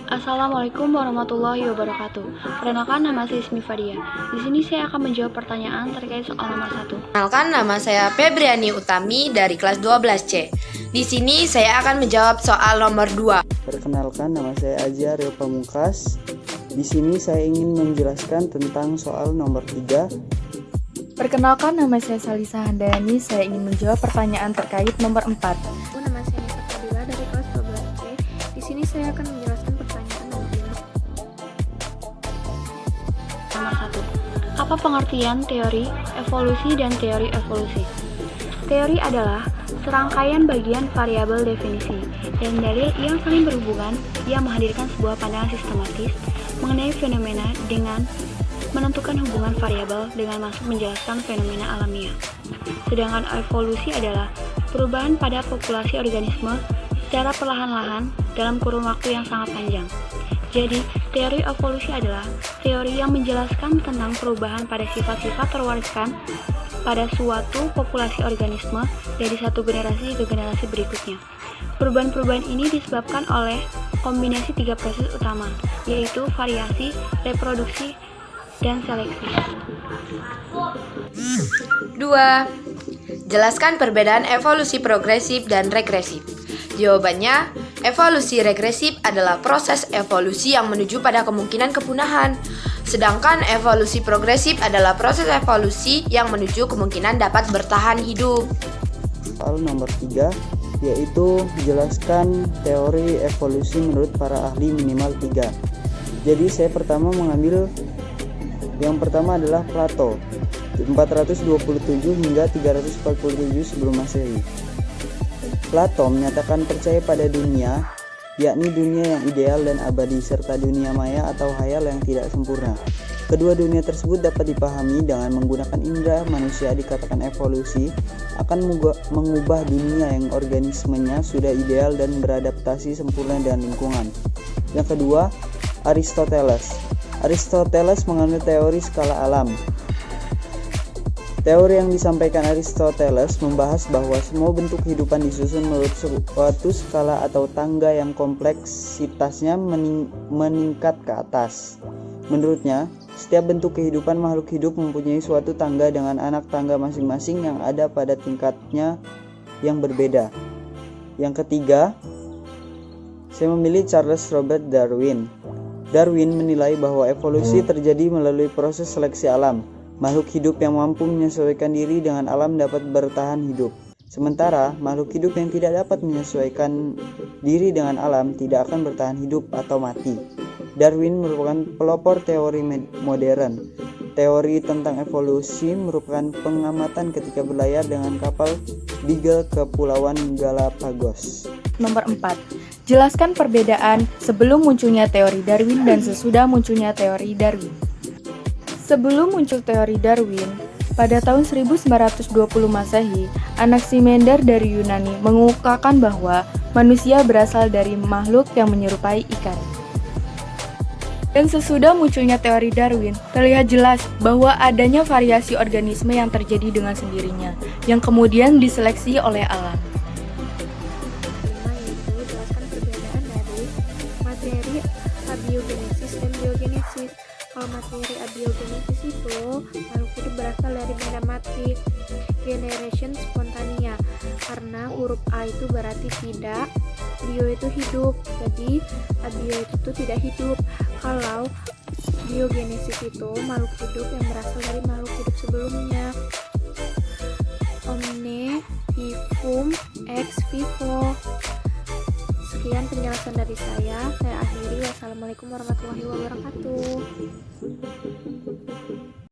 Assalamualaikum warahmatullahi wabarakatuh. Perkenalkan, nama saya Ismi Fadia. Di sini saya akan menjawab pertanyaan terkait soal nomor 1. Perkenalkan, nama saya Febriani Utami dari kelas 12C. Di sini saya akan menjawab soal nomor 2. Perkenalkan, nama saya Aji Aryo Pamungkas. Di sini saya ingin menjelaskan tentang soal nomor 3. Perkenalkan, nama saya Salisa Handayani. Saya ingin menjawab pertanyaan terkait nomor 4. Nama saya Nisa Fadila dari kelas 12C. Di sini saya akan menjelaskan pertanyaan nomor 5. Nomor 1. Apa pengertian teori evolusi dan teori evolusi? Teori adalah serangkaian bagian variabel definisi dan dalil yang saling berhubungan yang menghadirkan sebuah pandangan sistematis mengenai fenomena dengan menentukan hubungan variabel dengan masuk menjelaskan fenomena alamiah. Sedangkan evolusi adalah perubahan pada populasi organisme secara perlahan-lahan dalam kurun waktu yang sangat panjang. Jadi, teori evolusi adalah teori yang menjelaskan tentang perubahan pada sifat-sifat terwariskan pada suatu populasi organisme dari satu generasi ke generasi berikutnya. Perubahan-perubahan ini disebabkan oleh kombinasi 3 proses utama, yaitu variasi, reproduksi, dan seleksi. 2. Jelaskan perbedaan evolusi progresif dan regresif. Jawabannya, evolusi regresif adalah proses evolusi yang menuju pada kemungkinan kepunahan. Sedangkan evolusi progresif adalah proses evolusi yang menuju kemungkinan dapat bertahan hidup. Soal nomor 3, yaitu jelaskan teori evolusi menurut para ahli minimal 3. Jadi saya yang pertama adalah Plato, 427 hingga 347 sebelum Masehi. Plato menyatakan percaya pada dunia, yakni dunia yang ideal dan abadi, serta dunia maya atau hayal yang tidak sempurna. Kedua dunia tersebut dapat dipahami dengan menggunakan indera manusia. Dikatakan evolusi akan mengubah dunia yang organismenya sudah ideal dan beradaptasi sempurna dengan lingkungan. Yang kedua, Aristoteles. Aristoteles menganut teori skala alam. Teori yang disampaikan Aristoteles membahas bahwa semua bentuk kehidupan disusun menurut suatu skala atau tangga yang kompleksitasnya meningkat ke atas. Menurutnya, setiap bentuk kehidupan makhluk hidup mempunyai suatu tangga dengan anak tangga masing-masing yang ada pada tingkatnya yang berbeda. Yang ketiga, saya memilih Charles Robert Darwin. Darwin menilai bahwa evolusi terjadi melalui proses seleksi alam. Makhluk hidup yang mampu menyesuaikan diri dengan alam dapat bertahan hidup. Sementara makhluk hidup yang tidak dapat menyesuaikan diri dengan alam tidak akan bertahan hidup atau mati. Darwin merupakan pelopor teori modern. Teori tentang evolusi merupakan pengamatan ketika berlayar dengan kapal Beagle ke Kepulauan Galapagos. Nomor 4. Jelaskan perbedaan sebelum munculnya teori Darwin dan sesudah munculnya teori Darwin. Sebelum muncul teori Darwin, pada tahun 1920 Masehi, Anaximander dari Yunani mengungkapkan bahwa manusia berasal dari makhluk yang menyerupai ikan. Dan sesudah munculnya teori Darwin, terlihat jelas bahwa adanya variasi organisme yang terjadi dengan sendirinya, yang kemudian diseleksi oleh alam. Yaitu jelaskan perbedaan dari materi abiogenesis dan biogenesis. Kalau materi abiogenesis itu makhluk hidup berasal dari benda mati, generation spontanea, karena huruf A itu berarti tidak, bio itu hidup, jadi abio itu tidak hidup. Kalau biogenesis itu makhluk hidup yang berasal dari makhluk hidup sebelumnya. Omne vivum ex vivo. Sekian penjelasan dari saya akhiri. Wassalamualaikum warahmatullahi wabarakatuh.